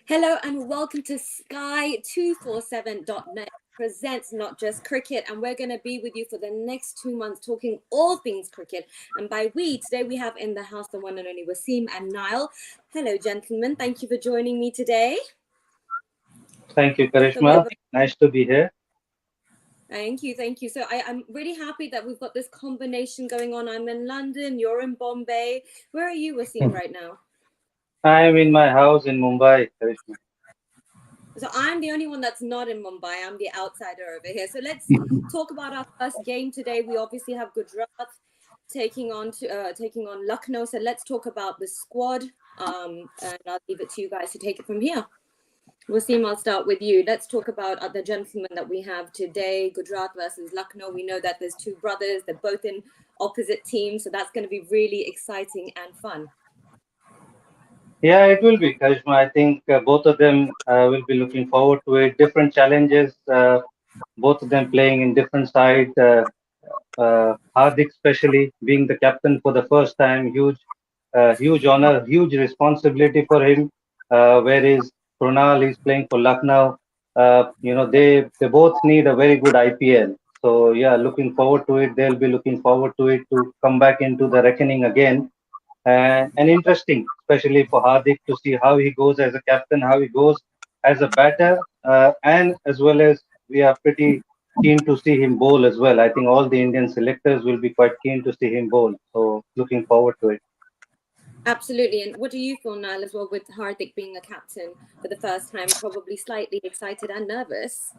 Hello and welcome to Sky247.net presents Not Just Cricket, and we're going to be with you for the next 2 months talking all things cricket. And by we, today we have in the house the one and only Wasim and Niall. Hello, gentlemen. Thank you for joining me today. Thank you, Karishma. Nice to be here. Thank you. So I'm really happy that we've got this combination going on. I'm in London, you're in Bombay. Where are you, Wasim, right now? I'm in my house in Mumbai, Karishma. So I'm the only one that's not in Mumbai. I'm the outsider over here. So let's talk about our first game today. We obviously have Gujarat taking on Lucknow. So let's talk about the squad. And I'll leave it to you guys to take it from here. Wasim, I'll start with you. Let's talk about the gentlemen that we have today, Gujarat versus Lucknow. We know that there's two brothers. They're both in opposite teams. So that's going to be really exciting and fun. Yeah, it will be, Karishma. I think both of them will be looking forward to it. Different challenges, both of them playing in different sides. Hardik, especially being the captain for the first time, huge honor, huge responsibility for him. Whereas Krunal is playing for Lucknow. They both need a very good IPL. So yeah, looking forward to it. They'll be looking forward to it to come back into the reckoning again. And interesting, especially for Hardik, to see how he goes as a captain, how he goes as a batter, and as well as we are pretty keen to see him bowl as well. I think all the Indian selectors will be quite keen to see him bowl. So looking forward to it. Absolutely. And what do you feel, Niall, as well, with Hardik being a captain for the first time, probably slightly excited and nervous?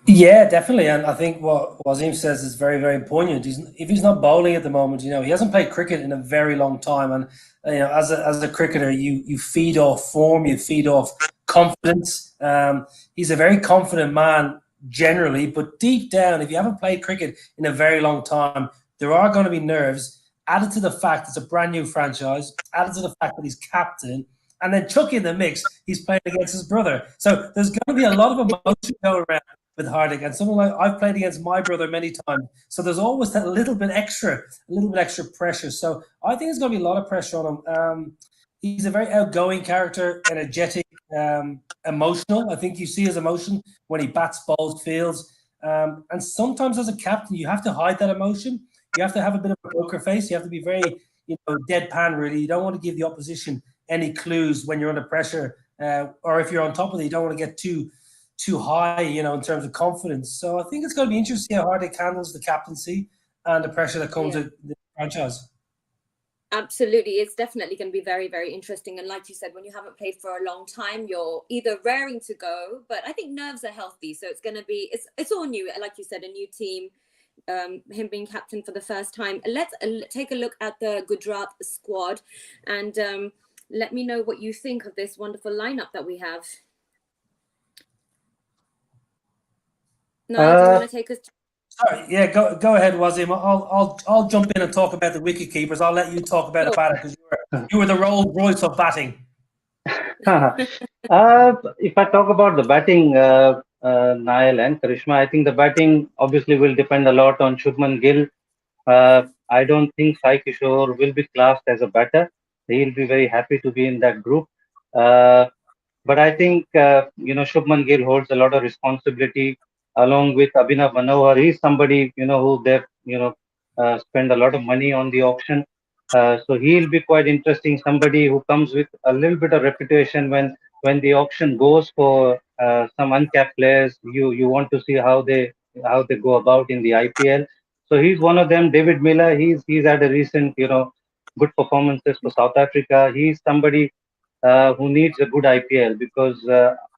Yeah, definitely. And I think what Wasim says is very, very poignant. If he's not bowling at the moment, he hasn't played cricket in a very long time. And, as a cricketer, you feed off form, you feed off confidence. He's a very confident man generally, but deep down, if you haven't played cricket in a very long time, there are going to be nerves. Added to the fact it's a brand new franchise, added to the fact that he's captain, and then chuck in the mix, he's playing against his brother. So there's going to be a lot of emotion going around with Hardik, and someone like I've played against my brother many times, so there's always that little bit extra pressure. So I think there's going to be a lot of pressure on him. He's a very outgoing character, energetic, emotional. I think you see his emotion when he bats, bowls, fields, and sometimes as a captain you have to hide that emotion. You have to have a bit of a poker face. You have to be very, deadpan. Really, you don't want to give the opposition any clues when you're under pressure, or if you're on top of it, you don't want to get too high, in terms of confidence. So I think it's going to be interesting how Hardik handles the captaincy and the pressure that comes with the franchise. Absolutely. It's definitely going to be very, very interesting. And like you said, when you haven't played for a long time, you're either raring to go, but I think nerves are healthy. So it's going to be, it's all new. Like you said, a new team, him being captain for the first time. Let's take a look at the Gujarat squad and let me know what you think of this wonderful lineup that we have. No, do you want to take us? Sorry, yeah, go ahead, Wasim. I'll jump in and talk about the wicket keepers. I'll let you talk about the batter because you were the Rolls Royce of batting. If I talk about the batting, Niall and Karishma, I think the batting obviously will depend a lot on Shubman Gill. I don't think Sai Kishore will be classed as a batter. He'll be very happy to be in that group. But I think, Shubman Gill holds a lot of responsibility along with Abhinav Manohar. He's somebody, who they've, spend a lot of money on the auction. So he'll be quite interesting. Somebody who comes with a little bit of reputation when the auction goes for some uncapped players. You want to see how they go about in the IPL. So he's one of them. David Miller. He's had a recent, good performances for South Africa. He's somebody who needs a good IPL because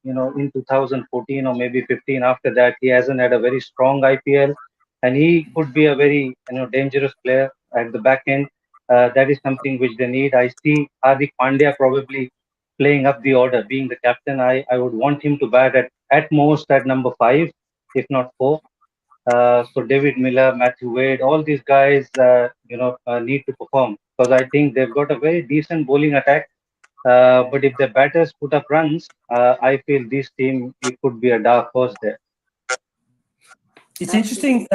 in 2014 or maybe 15 after that he hasn't had a very strong IPL, and he could be a very dangerous player at the back end. That is something which they need. I see Hardik Pandya probably playing up the order, being the captain. I would want him to bat at most at number 5, if not 4. So David Miller, Matthew Wade, all these guys, need to perform because I think they've got a very decent bowling attack. But if the batters put up runs, I feel this team it could be a dark horse there. It's interesting,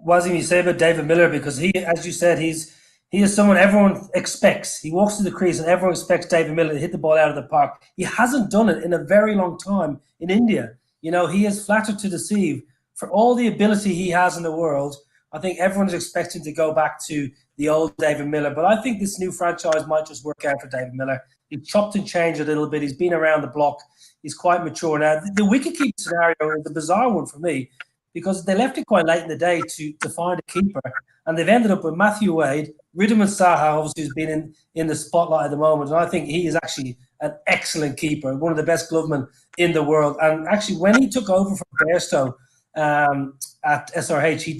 Wasim, you say about David Miller because he, as you said, he's He is someone everyone expects. He walks to the crease and everyone expects David Miller to hit the ball out of the park. He hasn't done it in a very long time in India. He is flattered to deceive. For all the ability he has in the world, I think everyone's expecting to go back to the old David Miller. But I think this new franchise might just work out for David Miller. He's chopped and changed a little bit. He's been around the block. He's quite mature now. The wicket-keeper scenario is the bizarre one for me because they left it quite late in the day to find a keeper. And they've ended up with Matthew Wade, Ridham Saha, obviously, who's been in the spotlight at the moment. And I think he is actually an excellent keeper, one of the best glovemen in the world. And actually, when he took over from Bairstow at SRH, he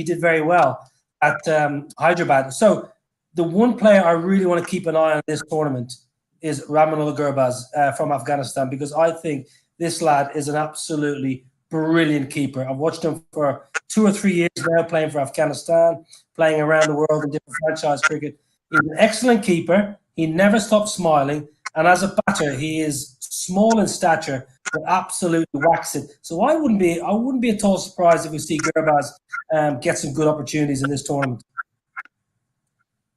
did very well at Hyderabad. So the one player I really want to keep an eye on this tournament is Ramanullah Gurbaz from Afghanistan, because I think this lad is an absolutely brilliant keeper. I've watched him for 2 or 3 years now, playing for Afghanistan, playing around the world in different franchise cricket. He's an excellent keeper. He never stops smiling. And as a batter, he is small in stature, but absolutely whacks it. So I wouldn't be at all surprised if we see Gurbaz get some good opportunities in this tournament.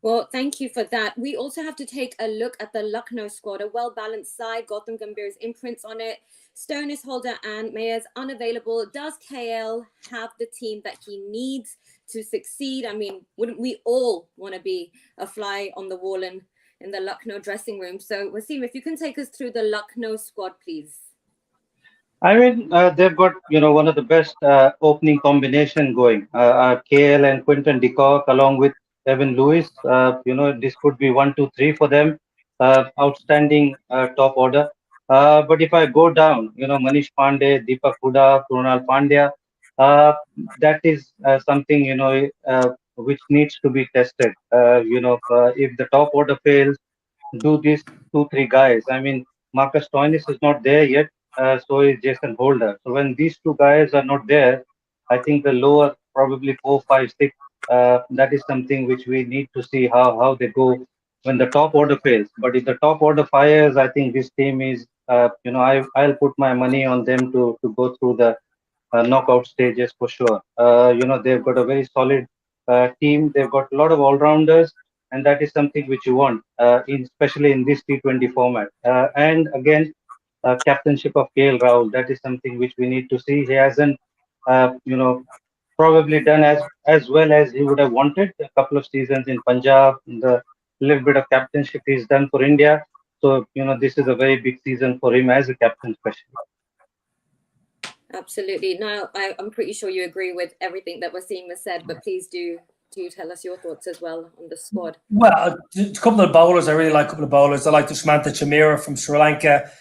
Well, thank you for that. We also have to take a look at the Lucknow squad, a well-balanced side. Gautam Gambhir's imprints on it. Stoinis, Holder and Mayers unavailable. Does KL have the team that he needs to succeed? I mean, wouldn't we all want to be a fly on the wall in the Lucknow dressing room? So, Wasim, if you can take us through the Lucknow squad, please. I mean, they've got, one of the best opening combination going. KL and Quinton de Kock along with Evan Lewis. This could be 1, 2, 3 for them. Outstanding top order. But if I go down, Manish Pandey, Deepak Hooda, Krunal Pandya, that is something, which needs to be tested. If the top order fails, do these 2, 3 guys. I mean, Marcus Stoinis is not there yet, so is Jason Holder. So when these 2 guys are not there, I think the lower probably 4, 5, 6. That is something which we need to see how they go when the top order fails. But if the top order fires, I think this team is, I'll put my money on them to go through the knockout stages for sure. They've got a very solid team. They've got a lot of all-rounders, and that is something which you want, especially in this T20 format. And again, captainship of KL Rahul. That is something which we need to see. He hasn't, probably done as well as he would have wanted. A couple of seasons in Punjab, the little bit of captainship he's done for India. So, this is a very big season for him as a captain, especially. Absolutely. Now, I'm pretty sure you agree with everything that Wasim has said, but please do tell us your thoughts as well on the squad. Well, a couple of bowlers. I really like a couple of bowlers. I like Dushmantha Chameera from Sri Lanka.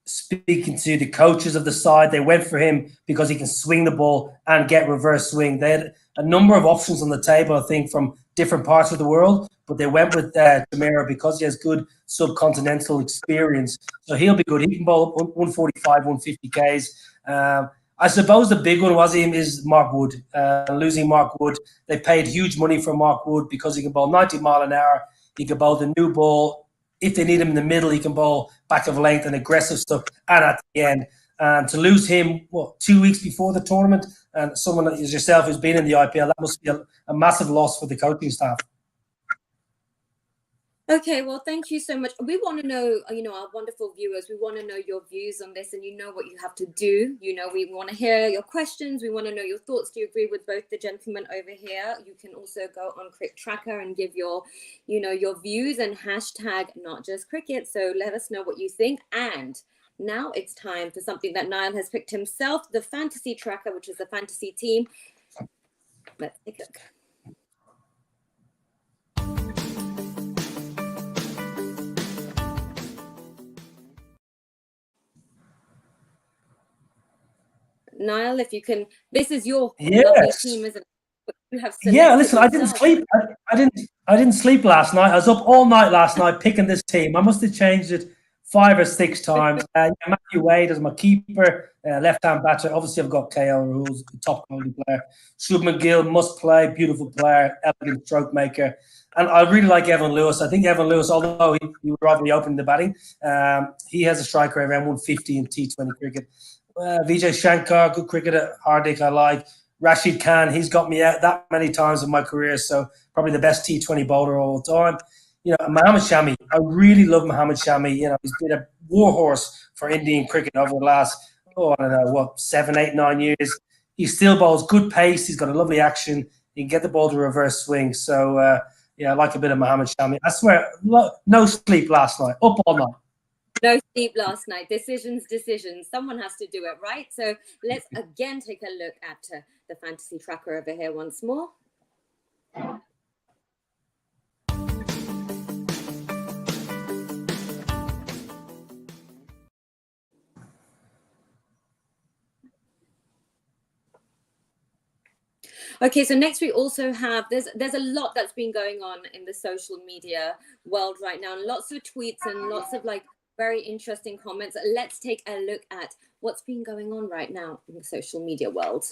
Speaking to the coaches of the side, they went for him because he can swing the ball and get reverse swing. They had a number of options on the table, I think, from different parts of the world, but they went with Chameera because he has good subcontinental experience. So he'll be good. He can bowl 145, 150 Ks. I suppose the big one is Mark Wood. Losing Mark Wood, they paid huge money for Mark Wood because he can bowl 90 mile an hour. He can bowl the new ball. If they need him in the middle, he can bowl back of length and aggressive stuff, and at the end. And to lose him, 2 weeks before the tournament, and someone like yourself who's been in the IPL, that must be a massive loss for the coaching staff. Okay, well, thank you so much. We want to know, our wonderful viewers, we want to know your views on this, and you know what you have to do. We want to hear your questions. We want to know your thoughts. Do you agree with both the gentlemen over here? You can also go on Cricket Tracker and give your views and hashtag not just cricket. So let us know what you think. And now it's time for something that Niall has picked himself, the Fantasy Tracker, which is the fantasy team. Let's take a look. Niall, if you can, this is your lovely team, isn't it? You have listen, I didn't sleep. I didn't sleep last night. I was up all night last night picking this team. I must have changed it 5 or 6 times. Matthew Wade as my keeper, left-hand batter. Obviously, I've got KL Rahul, top quality player. Shubman Gill, must play, beautiful player, elegant stroke maker. And I really like Evan Lewis. I think Evan Lewis, although he would rather be opening the batting, he has a strike rate around 150 in T20 cricket. Vijay Shankar, good cricketer. Hardik, I like. Rashid Khan, he's got me out that many times in my career, so probably the best T20 bowler of all time. Mohammad Shami, I really love Mohammad Shami. He's been a warhorse for Indian cricket over the last, I don't know, 7, 8, 9 years. He still bowls good pace. He's got a lovely action. He can get the ball to reverse swing. So, I like a bit of Mohammad Shami. I swear, no sleep last night, up all night. No sleep last night. Decisions. Someone has to do it, right? So let's again take a look at the fantasy tracker over here once more. Okay, so next we also have, there's a lot that's been going on in the social media world right now, and lots of tweets and lots of very interesting comments. Let's take a look at what's been going on right now in the social media world.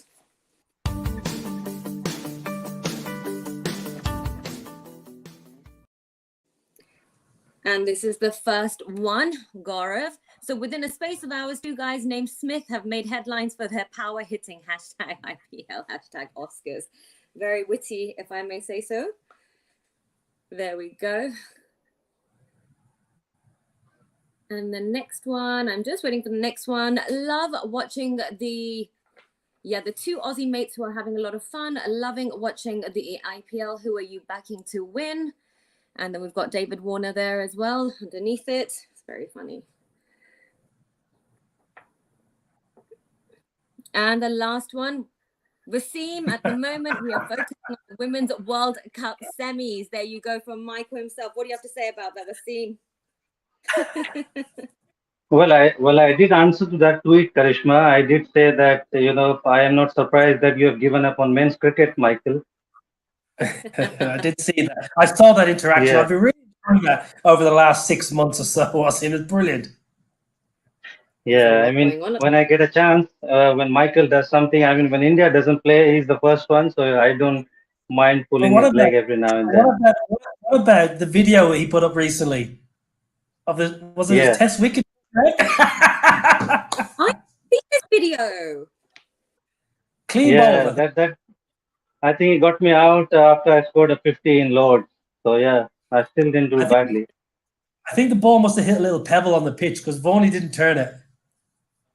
And this is the first one, Gaurav. So within a space of hours, 2 guys named Smith have made headlines for their power hitting #IPL, #Oscars. Very witty, if I may say so. There we go. And the next one, I'm just waiting for the next one. Love watching the 2 Aussie mates who are having a lot of fun. Loving watching the IPL. Who are you backing to win? And then we've got David Warner there as well underneath it. It's very funny. And the last one, Wasim, at the moment, we are focusing on the Women's World Cup semis. There you go from Michael himself. What do you have to say about that, Wasim? Well, I did answer to that tweet, Karishma. I did say that, I am not surprised that you have given up on men's cricket, Michael. I did see that. I saw that interaction. Yeah. I've been really enjoying that over the last 6 months or so. Wasim, it's brilliant. Yeah, I mean, when I get a chance, when Michael does something, I mean, when India doesn't play, he's the first one, so I don't mind pulling his leg every now and then. What about the video he put up recently of was it his test wicket? I see this video. Clean ball. That I think he got me out after I scored a 50 in Lords. So yeah, I still didn't do badly. I think the ball must have hit a little pebble on the pitch because Varney didn't turn it.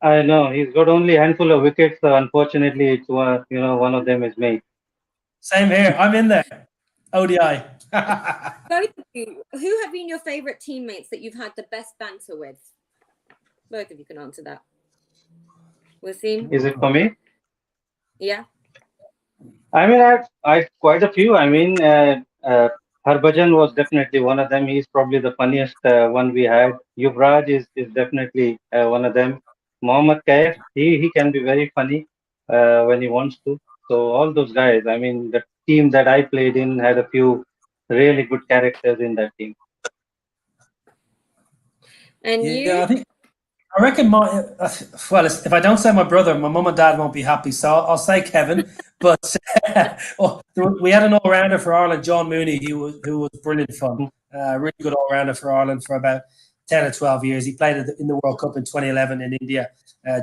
I know he's got only a handful of wickets, so unfortunately, it's one of them is me. Same here. I'm in there. ODI. Both of you, who have been your favorite teammates that you've had the best banter with? Both of you can answer that. Wasim? Is it for me? Yeah. I mean, I quite a few. I mean, Harbhajan was definitely one of them. He's probably the funniest one we had. Yuvraj is definitely one of them. Mohammad Kaif, he can be very funny when he wants to. So all those guys, I mean, the team that I played in had a few really good characters in that team. And you? I reckon if I don't say my brother, my mum and dad won't be happy. So I'll say Kevin. But we had an all-rounder for Ireland, John Mooney, who was brilliant fun. Really good all-rounder for Ireland for about 10 or 12 years. He played in the World Cup in 2011 in India.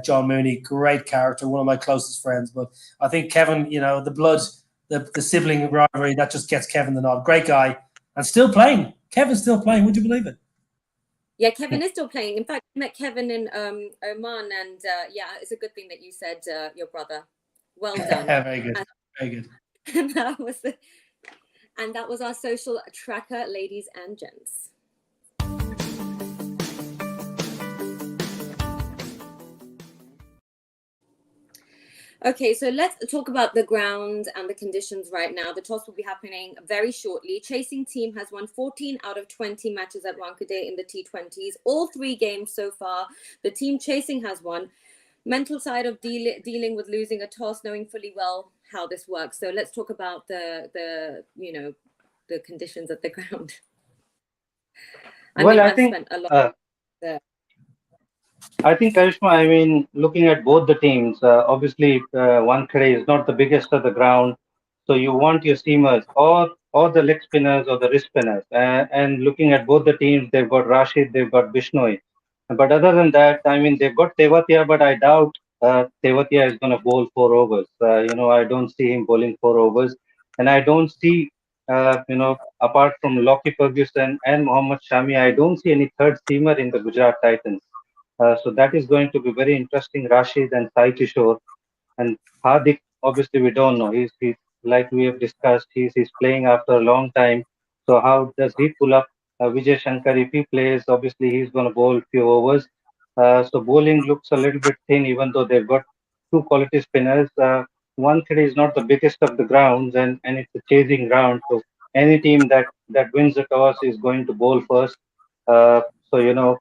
John Mooney, great character, one of my closest friends. But I think Kevin, the blood, the sibling rivalry, that just gets Kevin the nod. Great guy. And still playing. Kevin's still playing. Would you believe it? Yeah, Kevin is still playing. In fact, I met Kevin in Oman, and it's a good thing that you said your brother. Well done. Very good. Very good. And that was our social tracker, ladies and gents. Okay, so let's talk about the ground and the conditions right now. The toss will be happening very shortly. Chasing team has won 14 out of 20 matches at Wankhede in the T20s. All 3 games so far. The team chasing has won. Mental side of dealing with losing a toss, knowing fully well how this works. So let's talk about the conditions of the ground. I think, Karishma, I mean, looking at both the teams, obviously, Wankhede is not the biggest of the ground. So you want your seamers or the leg spinners or the wrist spinners. And looking at both the teams, they've got Rashid, they've got Bishnoi. But other than that, I mean, they've got Tewatia, but I doubt Tewatia is going to bowl 4 overs. I don't see him bowling 4 overs, and I don't see, apart from Lockie Ferguson and Mohammad Shami, I don't see any third seamer in the Gujarat Titans. So that is going to be very interesting. Rashid and Sai Kishore. And Hardik, obviously, we don't know. He's like we have discussed. He's playing after a long time. So how does he pull up? Vijay Shankar, if he plays, obviously he's going to bowl few overs. So bowling looks a little bit thin, even though they've got two quality spinners. 130 is not the biggest of the grounds, and it's a chasing ground. So any team that wins the toss is going to bowl first. So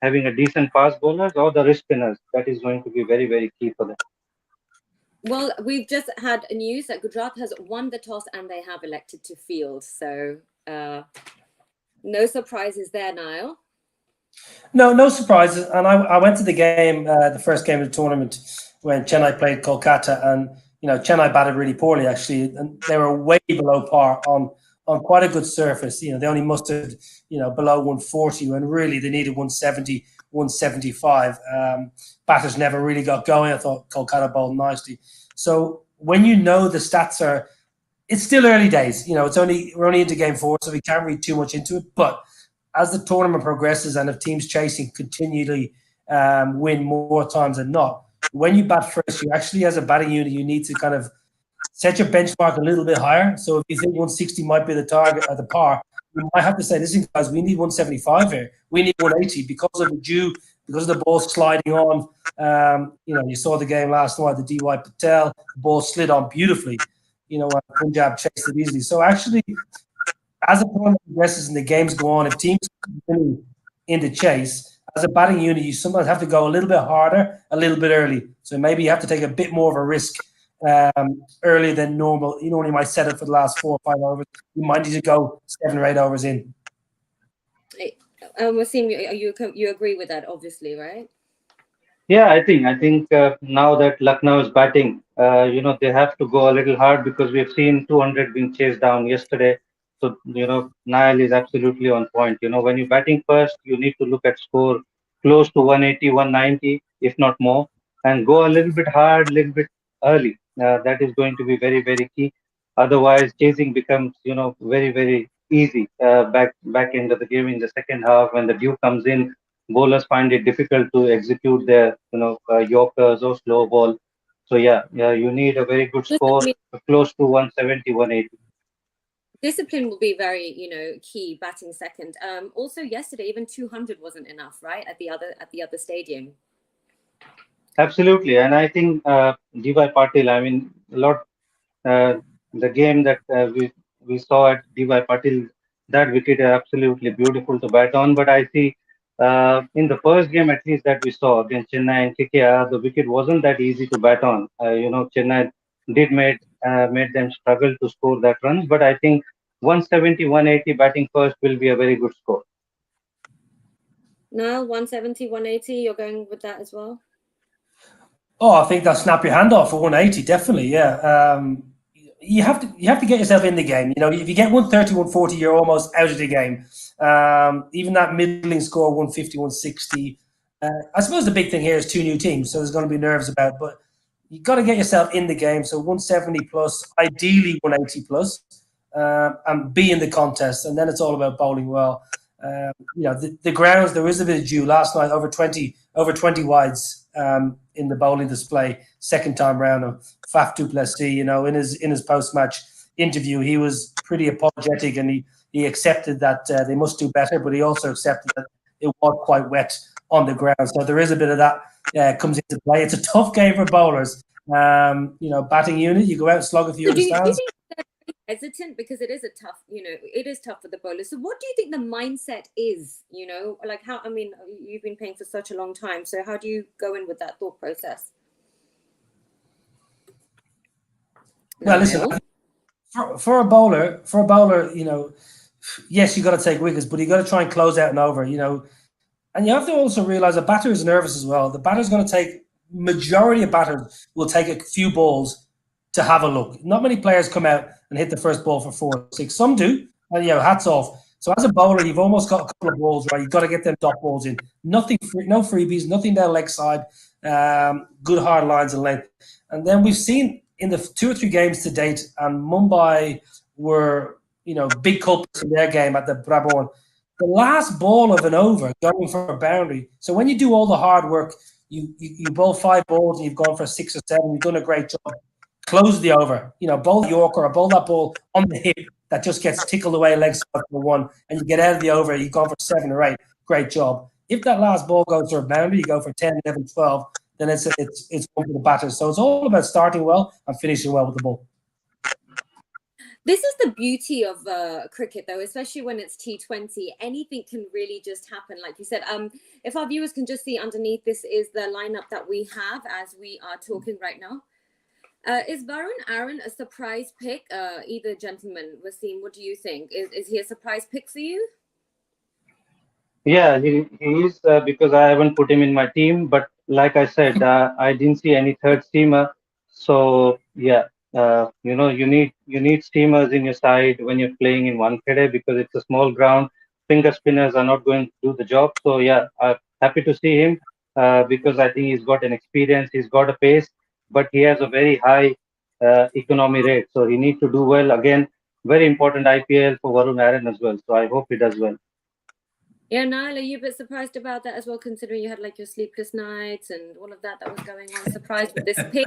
having a decent fast bowlers or the wrist spinners, that is going to be very very key for them. Well, we've just had news that Gujarat has won the toss and they have elected to field. So no surprises there, Niall. No surprises. And I went to the game, the first game of the tournament, when Chennai played Kolkata, and Chennai batted really poorly actually, and they were way below par on quite a good surface. They only mustered below 140 when really they needed 170, 175. Batters never really got going. I thought Kolkata bowled nicely. So when the stats are, it's still early days. We're only into game 4, so we can't read too much into it. But as the tournament progresses and if teams chasing continually win more times than not, when you bat first, you actually, as a batting unit, you need to kind of set your benchmark a little bit higher. So if you think 160 might be the target or the par, you might have to say, listen, guys, we need 175 here. We need 180 because of the ball sliding on. You saw the game last night, the D.Y. Patel, the ball slid on beautifully. Punjab chased it easily. So actually, as the tournament progresses and the games go on, if teams continue in the chase, as a batting unit, you sometimes have to go a little bit harder, a little bit early. So maybe you have to take a bit more of a risk earlier than normal. You might set it for the last 4 or 5 overs. You might need to go 7 or 8 overs in. Wasim, you agree with that, obviously, right? Yeah, I think now that Lucknow is batting, they have to go a little hard because we've seen 200 being chased down yesterday. So Niall is absolutely on point. When you're batting first, you need to look at score close to 180, 190, if not more, and go a little bit hard, a little bit early. That is going to be very very key. Otherwise, chasing becomes very very easy back into the game in the second half when the dew comes in. Bowlers find it difficult to execute their yorkers or slow ball. So yeah, you need a very good score, close to 170, 180. Discipline will be very key batting second. Also yesterday even 200 wasn't enough, right, at the other stadium. Absolutely, and I think D.Y. Patil, I mean, the game that we saw at D.Y. Patil, that wicket is absolutely beautiful to bat on. But I see in the first game, at least that we saw against Chennai and KKR, the wicket wasn't that easy to bat on. Chennai did made them struggle to score that runs. But I think 170, 180 batting first will be a very good score. Now 170, 180, you're going with that as well? Oh, I think they'll snap your hand off for 180, definitely, yeah. You have to get yourself in the game. If you get 130, 140, you're almost out of the game. Even that middling score, 150, 160. I suppose the big thing here is 2 new teams, so there's going to be nerves about it, but you've got to get yourself in the game. So 170 plus, ideally 180 plus, and be in the contest. And then it's all about bowling well. The grounds, there is a bit of dew. Last night, over 20 wides in the bowling display, second time round of Faf du Plessis. In his post-match interview, he was pretty apologetic and he accepted that they must do better, but he also accepted that it was quite wet on the ground. So there is a bit of that comes into play. It's a tough game for bowlers. Batting unit, you go out and slog a few of the stands. Hesitant because it is it is tough for the bowlers. So what do you think the mindset is? You've been playing for such a long time, so how do you go in with that thought process? Well, listen, for a bowler, yes, you got to take wickets, but you got to try and close out and over, and you have to also realize a batter is nervous as well. The batter's going to take, majority of batters will take a few balls to have a look. Not many players come out and hit the first ball for 4 or 6. Some do, and hats off. So as a bowler, you've almost got a couple of balls, right? You've got to get them dot balls in. No freebies, nothing down leg side. good hard lines and length. And then we've seen in the 2 or 3 games to date, and Mumbai were, big culprits in their game at the Brabourne. The last ball of an over going for a boundary. So when you do all the hard work, you bowl 5 balls and you've gone for 6 or 7, you've done a great job. Close the over. Bowl Yorker or bowl that ball on the hip that just gets tickled away leg side for 1, and you get out of the over, you've gone for 7 or 8. Great job. If that last ball goes for a boundary, you go for 10, 11, 12, then it's one for the batters. So it's all about starting well and finishing well with the ball. This is the beauty of cricket, though, especially when it's T20. Anything can really just happen, like you said. If our viewers can just see underneath, this is the lineup that we have as we are talking right now. Is Varun Aaron a surprise pick? Either gentleman, Wasim, what do you think? Is he a surprise pick for you? Yeah, he is because I haven't put him in my team. But like I said, I didn't see any third steamer. So yeah, you need steamers in your side when you're playing in Wankhede because it's a small ground. Finger spinners are not going to do the job. So yeah, I'm happy to see him because I think he's got an experience, he's got a pace, but he has a very high economy rate. So he needs to do well again. Very important IPL for Varun Aaron as well. So I hope he does well. Yeah, Niall, are you a bit surprised about that as well, considering you had like your sleepless nights and all of that was going on? Surprised with this pick?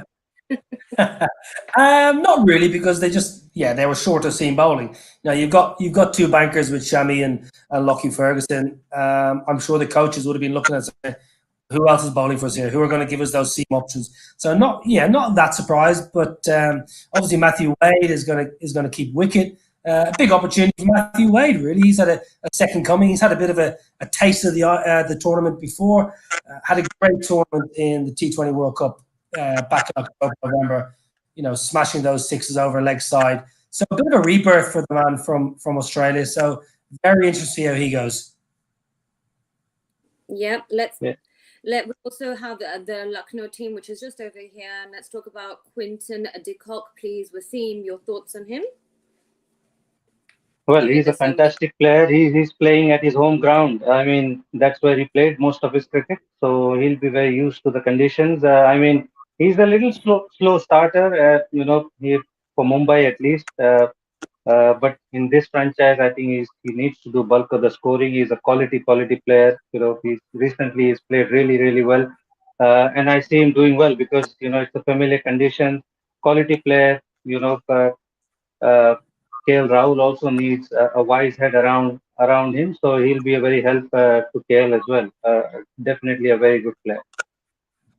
Not really, because they were short of seam bowling. Now you've got 2 bankers with Shami and Lockie Ferguson. I'm sure the coaches would have been looking at saying, who else is bowling for us here? Who are going to give us those seam options? So not that surprised, but obviously Matthew Wade is going to keep wicket. A big opportunity for Matthew Wade, really. He's had a second coming. He's had a bit of a taste of the tournament before. Had a great tournament in the T20 World Cup back in October, November. Smashing those 6s over leg side. So a bit of a rebirth for the man from Australia. So very interesting how he goes. Yeah, we also have the Lucknow team, which is just over here. And let's talk about Quinton de Kock, please. Wasim, your thoughts on him? Well, he's a fantastic player. He's playing at his home ground. I mean, that's where he played most of his cricket. So he'll be very used to the conditions. He's a little slow starter, for Mumbai at least. But in this franchise, I think he needs to do bulk of the scoring. He's a quality player. He's played really, really well. And I see him doing well because, it's a familiar condition, quality player, KL Rahul also needs a wise head around him, so he'll be a very help to KL as well. Definitely a very good player.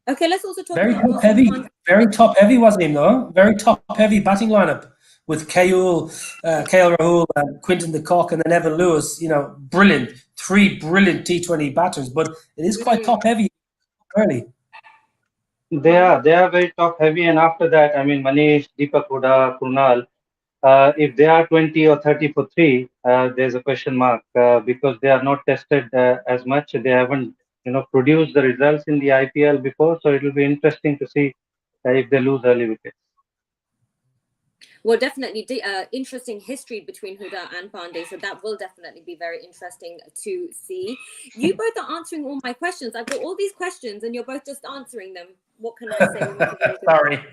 Okay, let's also talk very about top heavy. Very top heavy was him though. Very top heavy batting lineup with KL Rahul and Quinton de Kock and then Evan Lewis. Brilliant. 3 brilliant T20 batters, but it is quite top heavy early. They are very top heavy, and after that, Manish, Deepak Huda, Kunal. If they are 20 or 30 for 3, there's a question mark because they are not tested as much. They haven't, produced the results in the IPL before. So it will be interesting to see if they lose early wickets. Well, definitely interesting history between Huda and Pandey. So that will definitely be very interesting to see. You both are answering all my questions. I've got all these questions and you're both just answering them. What can I say? Sorry.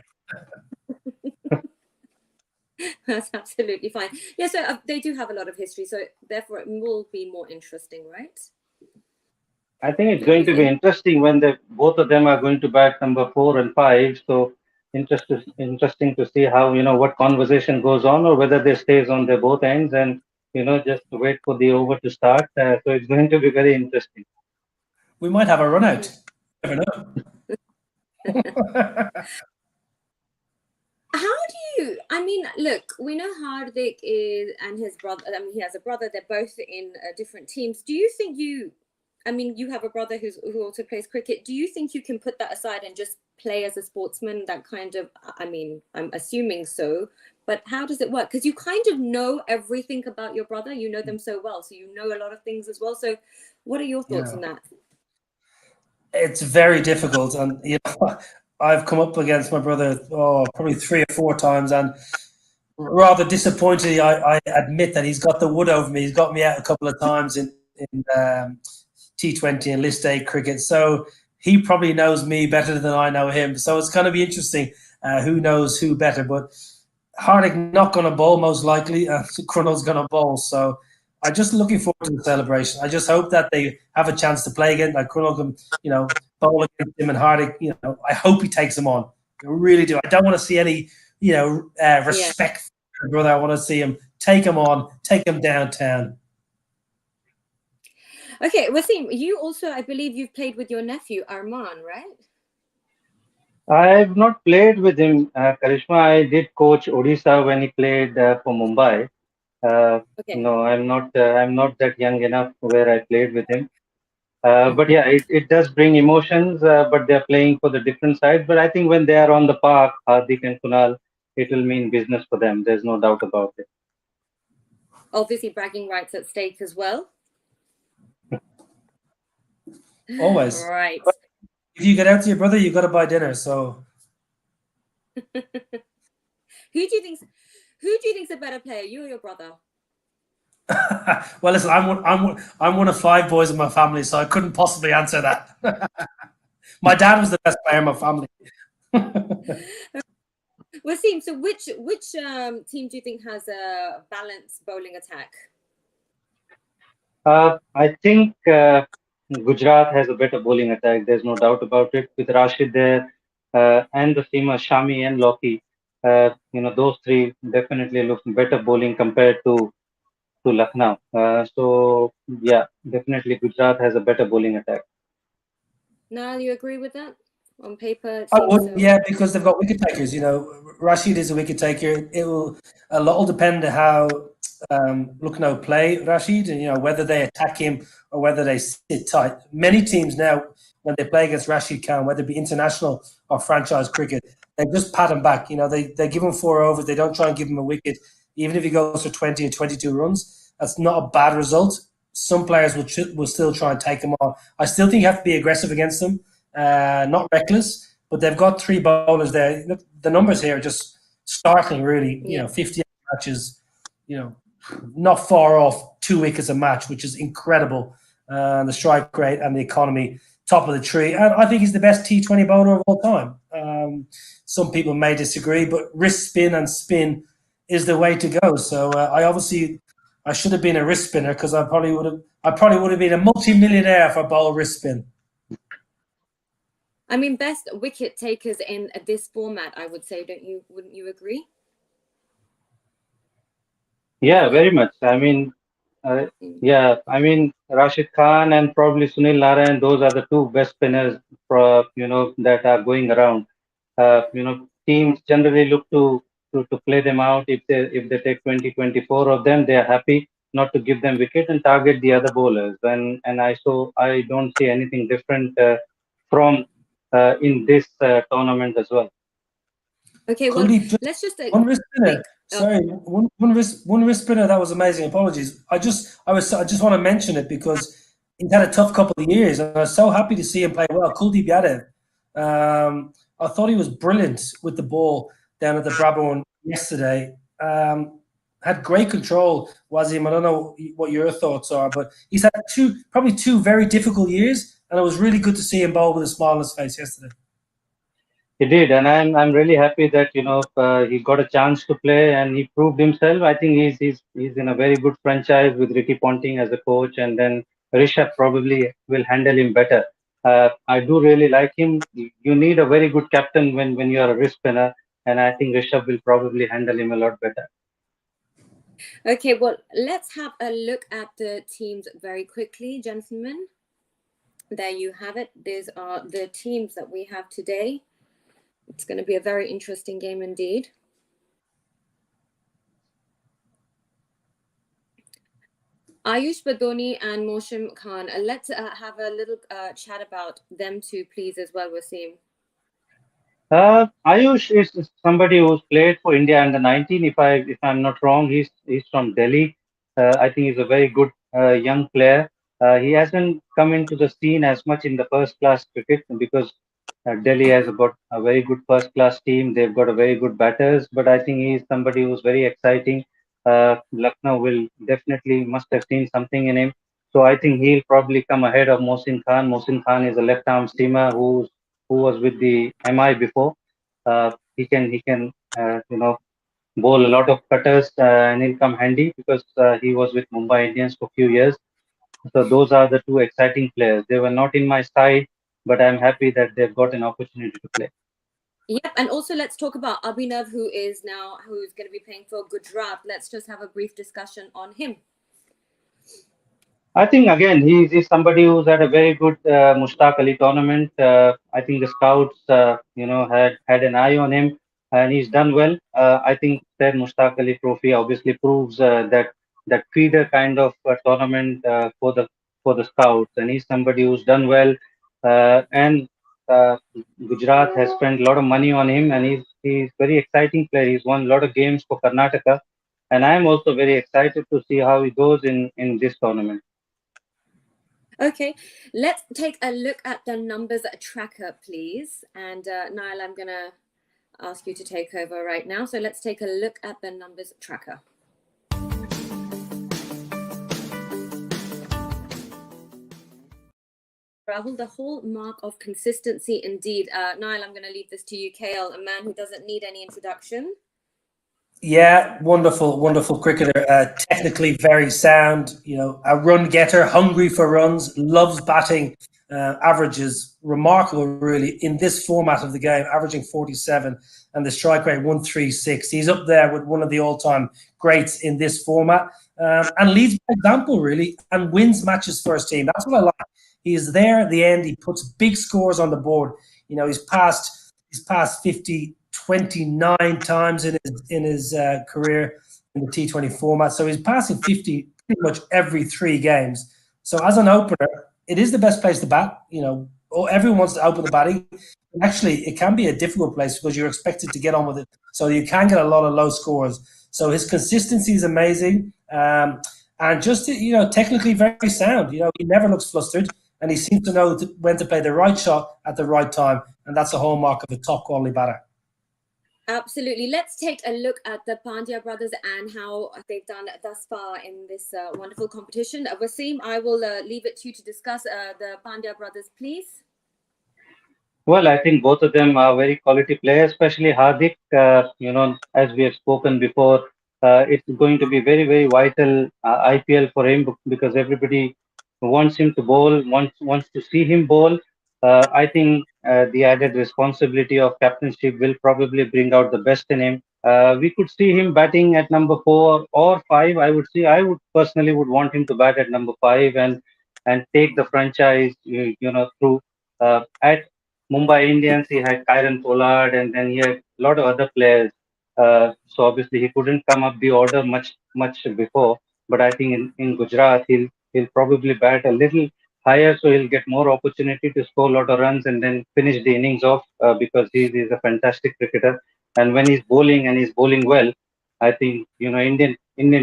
That's absolutely fine. Yeah, so they do have a lot of history, so therefore it will be more interesting, right? I think it's going to be interesting when both of them are going to bat number 4 and 5. So interesting to see how, what conversation goes on or whether they stays on their both ends and, just wait for the over to start. So it's going to be very interesting. We might have a run out. Never know. How do you, look, we know Hardik is, and his brother, he has a brother, they're both in different teams. Do you think you have a brother who also plays cricket. Do you think you can put that aside and just play as a sportsman? That kind of, I'm assuming so, but how does it work? Because you kind of know everything about your brother. You know them so well. So you know a lot of things as well. So what are your thoughts on that? It's very difficult. And, I've come up against my brother probably 3 or 4 times, and rather disappointed. I admit that he's got the wood over me. He's got me out a couple of times in T20 and List A cricket. So he probably knows me better than I know him. So it's going to be interesting. Who knows who better? But Hardik not going to bowl most likely, and Crunell's going to bowl. So I'm just looking forward to the celebration. I just hope that they have a chance to play again. Like Crunnell can, bowl against him, and Hardik. I hope he takes him on. I really do. I don't want to see any, respect for the brother. I want to see him take him on, take him downtown. Okay, Wasim, you also, I believe you've played with your nephew, Arman, right? I've not played with him, Karishma. I did coach Odisha when he played for Mumbai. Okay. No, I'm not. I'm not that young enough where I played with him. But yeah, it does bring emotions. But they're playing for the different sides. But I think when they are on the park, Hardik and Kunal, it will mean business for them. There's no doubt about it. Obviously, bragging rights at stake as well. Always. Right. If you get out to your brother, you got to buy dinner. So, who do you think's a better player, you or your brother? Well, listen, I'm one of 5 boys in my family, so I couldn't possibly answer that. My dad was the best player in my family. Wasim, so which team do you think has a balanced bowling attack? I think Gujarat has a better bowling attack. There's no doubt about it. With Rashid there and the seamer Shami and Loki, those three definitely look better bowling compared to Lucknow. So yeah, definitely Gujarat has a better bowling attack. Niall, you agree with that? On paper, it I seems would, so. yeah, because they've got wicket takers. Rashid is a wicket taker. A lot will depend on how Lucknow play Rashid, and whether they attack him or whether they sit tight. Many teams now, when they play against Rashid Khan, whether it be international or franchise cricket, they just pat him back. They give him 4 overs. They don't try and give him a wicket, even if he goes for 20 or 22 runs. That's not a bad result. Some players will still try and take him on. I still think you have to be aggressive against them. Not reckless, but they've got 3 bowlers there. Look, the numbers here are just startling, really. 58 matches, not far off 2 wickets a match, which is incredible. The strike rate and the economy, top of the tree. And I think he's the best T20 bowler of all time. Some people may disagree, but wrist spin and spin is the way to go. So I should have been a wrist spinner because I probably would have been a multi-millionaire if I bowled wrist spin. I mean, best wicket takers in this format, I would say. Wouldn't you agree? Yeah, very much. I mean, Rashid Khan and probably Sunil Narayan, those are the 2 best spinners, that are going around. Teams generally look to play them out. If they take 20, 24 of them, they are happy not to give them wicket and target the other bowlers. And I don't see anything different from in this tournament as well. Okay, well, let's just one wrist spinner. Sorry, one wrist spinner. That was amazing. Apologies. I just want to mention it because he's had a tough couple of years, and I was so happy to see him play well. Kuldeep Yadav. I thought he was brilliant with the ball down at the Brabourne yesterday. Had great control, Wasim. I don't know what your thoughts are, but he's had probably two very difficult years, and it was really good to see him bowl with a smile on his face yesterday. He did, and I'm really happy that he got a chance to play and he proved himself. I think he's in a very good franchise with Ricky Ponting as a coach, and then Rishabh probably will handle him better. I do really like him. You need a very good captain when you are a wrist spinner, and I think Rishabh will probably handle him a lot better. Okay, well, let's have a look at the teams very quickly, gentlemen. There you have it. These are the teams that we have today. It's going to be a very interesting game indeed. Ayush Badoni and Moshim Khan. Let's have a little chat about them two, please, as well, Wasim. Ayush is somebody who's played for India under 19. If I'm not wrong, he's from Delhi. I think he's a very good young player. He hasn't come into the scene as much in the first class cricket because Delhi has got a very good first class team. They've got a very good batters, but I think he's somebody who's very exciting. Lucknow will definitely must have seen something in him. So I think he'll probably come ahead of Mohsin Khan. Mohsin Khan is a left-arm seamer who was with the MI before. He can bowl a lot of cutters and he'll come handy because he was with Mumbai Indians for a few years. So those are the two exciting players. They were not in my side, but I'm happy that they've got an opportunity to play. Yep, and also let's talk about Abhinav, who's going to be playing for Gujarat. Let's just have a brief discussion on him. I think again he's somebody who's had a very good Mushtaq Ali tournament. I think the scouts had an eye on him and he's done well. I think that Mushtaq Ali Trophy obviously proves that feeder kind of tournament for the scouts, and he's somebody who's done well. And Gujarat has spent a lot of money on him, and he's very exciting player. He's won a lot of games for Karnataka, and I am also very excited to see how he goes in this tournament. Okay, let's take a look at the numbers tracker, please. And Niall, I'm going to ask you to take over right now. So let's take a look at the numbers tracker. Rahul, the hallmark of consistency indeed. Niall, I'm going to leave this to you. KL, a man who doesn't need any introduction. Yeah, wonderful cricketer. Technically very sound. A run getter, hungry for runs, loves batting. Averages remarkable, really, in this format of the game, averaging 47 and the strike rate 136. He's up there with one of the all-time greats in this format, and leads by example, really, and wins matches for his team. That's what I like. He's there at the end. He puts big scores on the board. He's passed 50 29 times in his career in the T20 format. So he's passing 50 pretty much every 3 games. So as an opener, it is the best place to bat. Everyone wants to open the batting. And actually, it can be a difficult place because you're expected to get on with it. So you can get a lot of low scores. So his consistency is amazing. And just, technically very sound. He never looks flustered. And he seems to know when to play the right shot at the right time. And that's a hallmark of a top quality batter. Absolutely. Let's take a look at the Pandya brothers and how they've done thus far in this wonderful competition. Wasim, I will leave it to you to discuss the Pandya brothers, please. Well, I think both of them are very quality players, especially Hardik. As we have spoken before, it's going to be very, very vital IPL for him because everybody wants him to bowl, wants to see him bowl. I think the added responsibility of captainship will probably bring out the best in him. We could see him batting at number 4 or 5. I would personally would want him to bat at number 5 and take the franchise, through. At Mumbai Indians, he had Kyron Pollard, and then he had a lot of other players. So obviously he couldn't come up the order much before. But I think in Gujarat he'll probably bat a little higher, so he'll get more opportunity to score a lot of runs and then finish the innings off because he's a fantastic cricketer. And when he's bowling and he's bowling well, I think Indian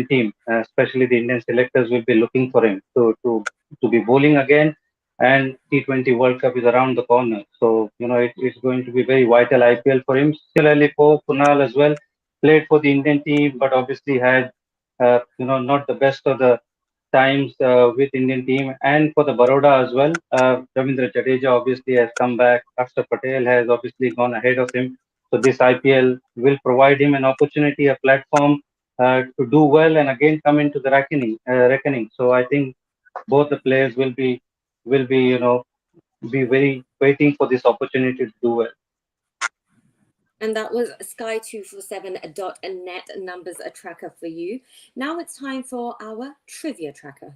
team, especially the Indian selectors, will be looking for him to be bowling again, and T20 World Cup is around the corner. So, it's going to be very vital IPL for him. Similarly for Kunal as well, played for the Indian team, but obviously had, not the best of the times with Indian team, and for the Baroda as well. Ravindra Jadeja obviously has come back. Akshar Patel has obviously gone ahead of him. So this IPL will provide him an opportunity, a platform to do well and again come into the reckoning. So I think both the players will be very waiting for this opportunity to do well. And that was Sky247.net numbers tracker for you. Now it's time for our trivia tracker.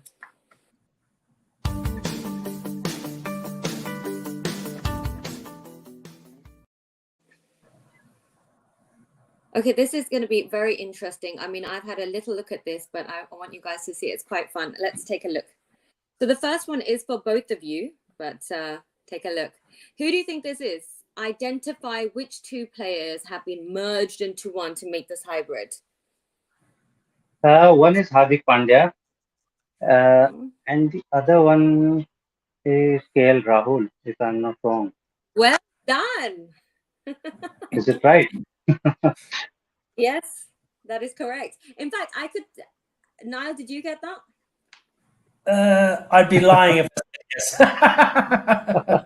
Okay, this is going to be very interesting. I mean, I've had a little look at this, but I want you guys to see it's quite fun. Let's take a look. So the first one is for both of you, but take a look. Who do you think this is? Identify which 2 players have been merged into one to make this hybrid. One is Hardik Pandya, and the other one is KL Rahul, if I'm not wrong. Well done. Is it right? Yes, that is correct. In fact, Niall, did you get that? I'd be lying if I said yes.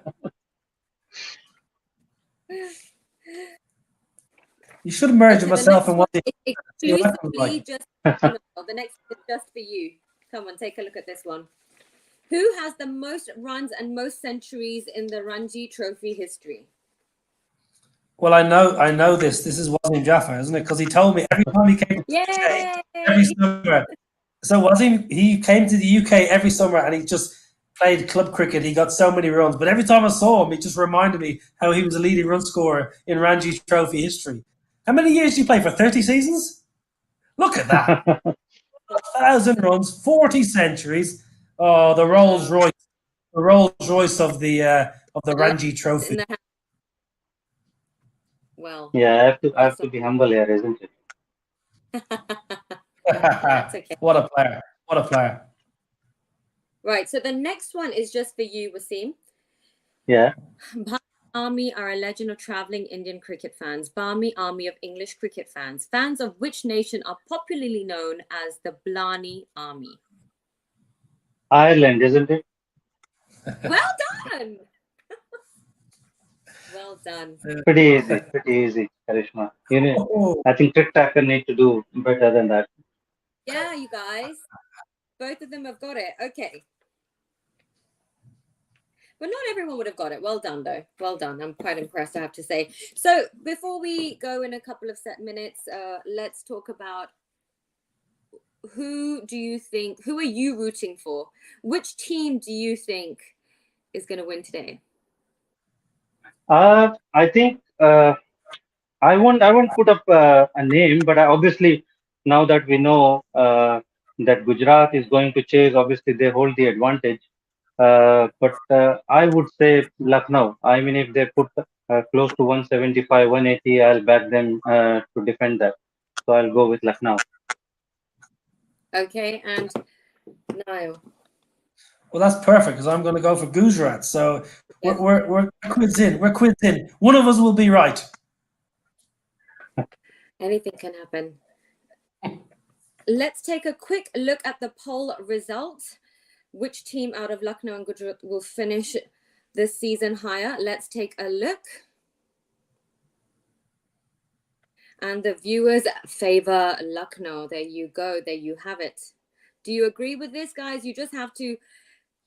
You should merge Okay, myself and what the exclusively just the next is just for you. Come on, take a look at this one. Who has the most runs and most centuries in the Ranji Trophy history? Well, I know this. This is Wasim Jaffer, isn't it? Because he told me every time he came to the UK, every Yay! summer. So Wasim, he came to the UK every summer and he just played club cricket. He got so many runs. But every time I saw him, he just reminded me how he was a leading run scorer in Ranji Trophy history. How many years did you play for? 30 seasons? Look at that. 1,000 runs, 40 centuries. Oh, the Rolls Royce of the Ranji Trophy. Well, yeah, I have to be humble here, isn't it? That's okay. What a player. What a player. Right, so the next one is just for you, Wasim. Yeah. Army are a legend of travelling Indian cricket fans. Barmy Army of English cricket fans. Fans of which nation are popularly known as the Blarney Army? Ireland, isn't it? Well done! Well done. Pretty easy, Karishma. You know, I think Trick Tracker need to do better than that. Yeah, you guys. Both of them have got it. Okay. But not everyone would have got it. Well done, though. Well done. I'm quite impressed, I have to say. So before we go in a couple of minutes, let's talk about who are you rooting for? Which team do you think is going to win today? I think I won't put up a name, but obviously now that we know that Gujarat is going to chase, obviously they hold the advantage. But I would say Lucknow. I mean, if they put close to 175, 180, I'll back them to defend that. So I'll go with Lucknow. Okay, and Niall. Well, that's perfect because I'm going to go for Gujarat. So we're quids in. We're quids in. One of us will be right. Anything can happen. Let's take a quick look at the poll results. Which team out of Lucknow and Gujarat will finish this season higher? Let's take a look. And the viewers favor Lucknow. There you go. There you have it. Do you agree with this, guys? You just have to,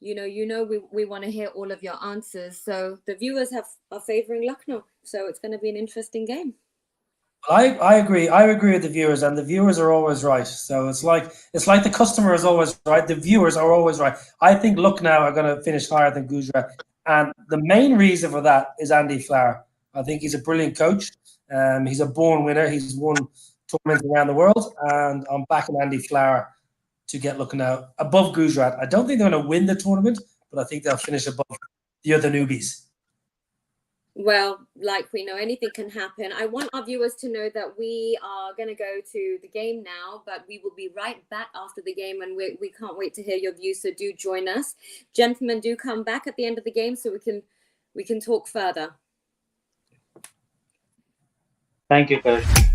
we want to hear all of your answers. So the viewers are favoring Lucknow. So it's going to be an interesting game. I agree. I agree with the viewers, and the viewers are always right. So it's like the customer is always right. The viewers are always right. I think Lucknow are going to finish higher than Gujarat, and the main reason for that is Andy Flower. I think he's a brilliant coach. He's a born winner. He's won tournaments around the world, and I'm backing Andy Flower to get Lucknow above Gujarat. I don't think they're going to win the tournament, but I think they'll finish above the other newbies. Well, like we know, anything can happen. I want our viewers to know that we are going to go to the game now, but we will be right back after the game, and we can't wait to hear your views. So do join us. Gentlemen, do come back at the end of the game so we can talk further. Thank you, Karish.